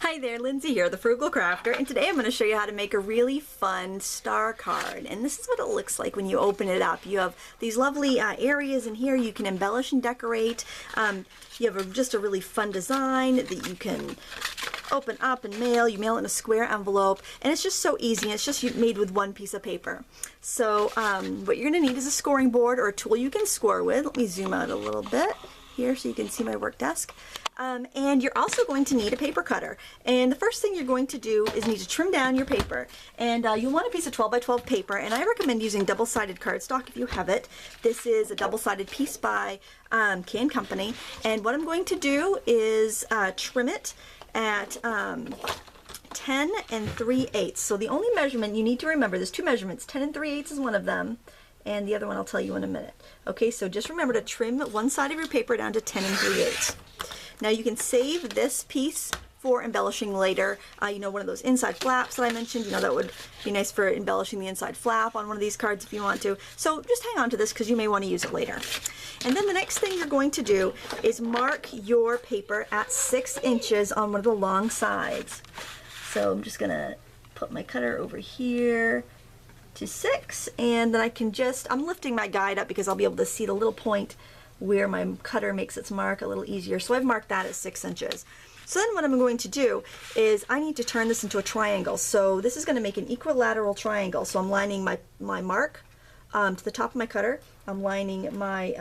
Hi there, Lindsay here, the Frugal Crafter, and today I'm going to show you how to make a really fun star card. And this is what it looks like when you open it up. You have these lovely areas in here you can embellish and decorate. You have just a really fun design that you can open up and mail. You mail it in a square envelope, and it's just so easy. It's just made with one piece of paper. So what you're going to need is a scoring board or a tool you can score with. Let me zoom out a little bit here so you can see my work desk. And you're also going to need a paper cutter. And the first thing you're going to do is need to trim down your paper. And you'll want a piece of 12 by 12 paper, and I recommend using double-sided cardstock if you have it. This is a double-sided piece by Can Company. And what I'm going to do is trim it at 10 3/8. So the only measurement you need to remember, there's two measurements. 10 3/8 is one of them, and the other one I'll tell you in a minute. Okay, so just remember to trim one side of your paper down to 10 3/8. Now you can save this piece for embellishing later. You know, one of those inside flaps that I mentioned, you know, that would be nice for embellishing the inside flap on one of these cards if you want to. So just hang on to this because you may want to use it later. And then the next thing you're going to do is mark your paper at 6 inches on one of the long sides. So I'm just going to put my cutter over here to 6, and then I can I'm lifting my guide up because I'll be able to see the little point where my cutter makes its mark a little easier. So I've marked that at 6 inches. So then what I'm going to do is I need to turn this into a triangle. So this is going to make an equilateral triangle. So I'm lining my mark to the top of my cutter. I'm lining my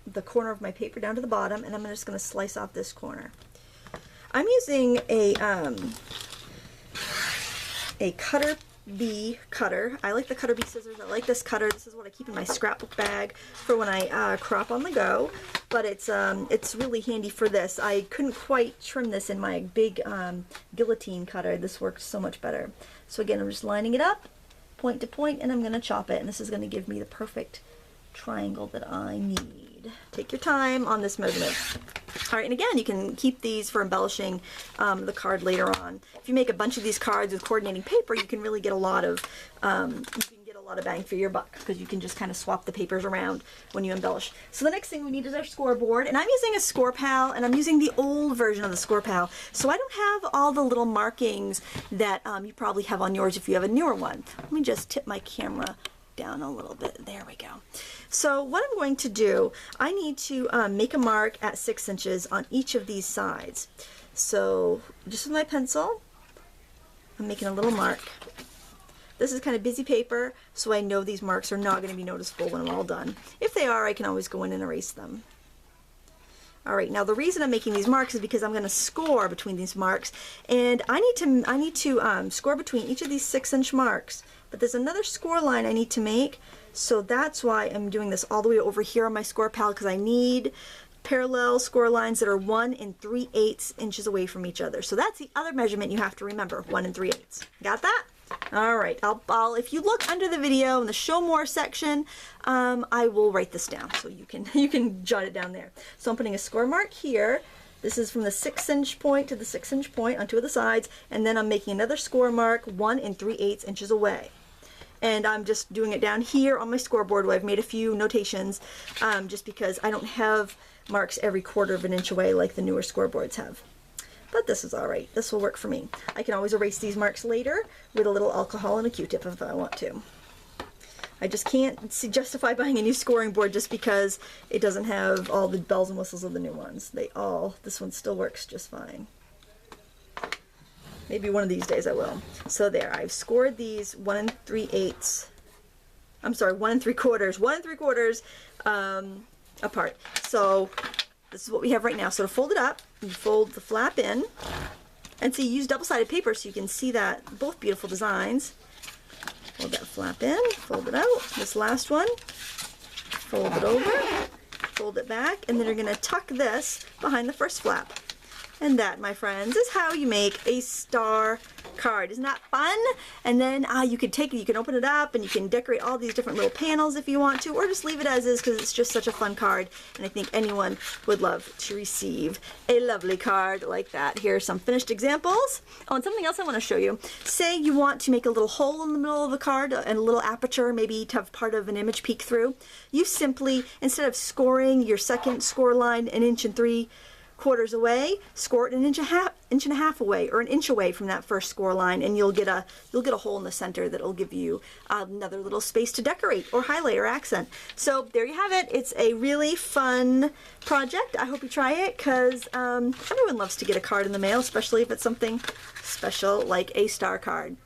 the corner of my paper down to the bottom, and I'm just going to slice off this corner. I'm using a cutter bee cutter. I like the cutter bee scissors. I like this cutter. This is what I keep in my scrapbook bag for when I crop on the go. But it's really handy for this. I couldn't quite trim this in my big guillotine cutter. This works so much better. So again, I'm just lining it up, point to point, and I'm going to chop it. And this is going to give me the perfect triangle that I need. Take your time on this measurement. All right, and again, you can keep these for embellishing the card later on. If you make a bunch of these cards with coordinating paper, you can really get a lot of bang for your buck because you can just kind of swap the papers around when you embellish. So the next thing we need is our scoreboard, and I'm using a Score Pal, and I'm using the old version of the Score Pal, so I don't have all the little markings that you probably have on yours if you have a newer one. Let me just tip my camera down a little bit. There we go. So what I'm going to do, I need to make a mark at 6 inches on each of these sides. So just with my pencil, I'm making a little mark. This is kind of busy paper, so I know these marks are not going to be noticeable when I'm all done. If they are, I can always go in and erase them. All right, now the reason I'm making these marks is because I'm going to score between these marks, and I need to score between each of these 6-inch marks. But there's another score line I need to make, so that's why I'm doing this all the way over here on my Score Pal, because I need parallel score lines that are 1 3/8 inches away from each other. So that's the other measurement you have to remember, 1 3/8. Got that? All right, I'll if you look under the video in the Show More section, I will write this down so you can jot it down there. So I'm putting a score mark here. This is from the 6-inch point to the 6-inch point on two of the sides, and then I'm making another score mark 1 3/8 inches away. And I'm just doing it down here on my scoreboard where I've made a few notations just because I don't have marks every 1/4 of an inch away like the newer scoreboards have. But this is all right. This will work for me. I can always erase these marks later with a little alcohol and a Q-tip if I want to. I just can't justify buying a new scoring board just because it doesn't have all the bells and whistles of the new ones. This one still works just fine. Maybe one of these days I will. So there, I've scored these 1 3/8. I'm sorry, 1 3/4 apart. So this is what we have right now. So to fold it up, you fold the flap in, and so you use double-sided paper so you can see that both beautiful designs. Fold that flap in, fold it out. This last one, fold it over, fold it back, and then you're going to tuck this behind the first flap. And that, my friends, is how you make a star card. Isn't that fun? And then you can open it up and you can decorate all these different little panels if you want to, or just leave it as is because it's just such a fun card, and I think anyone would love to receive a lovely card like that. Here are some finished examples. Oh, and something else I want to show you. Say you want to make a little hole in the middle of the card and a little aperture, maybe to have part of an image peek through. You simply, instead of scoring your second score line 1 3/4 quarters away, score it an inch and a half away, or an inch away from that first score line, and you'll get a hole in the center that'll give you another little space to decorate or highlight or accent. So there you have it. It's a really fun project. I hope you try it, because everyone loves to get a card in the mail, especially if it's something special like a star card.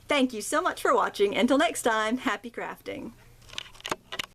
Thank you so much for watching. Until next time, happy crafting.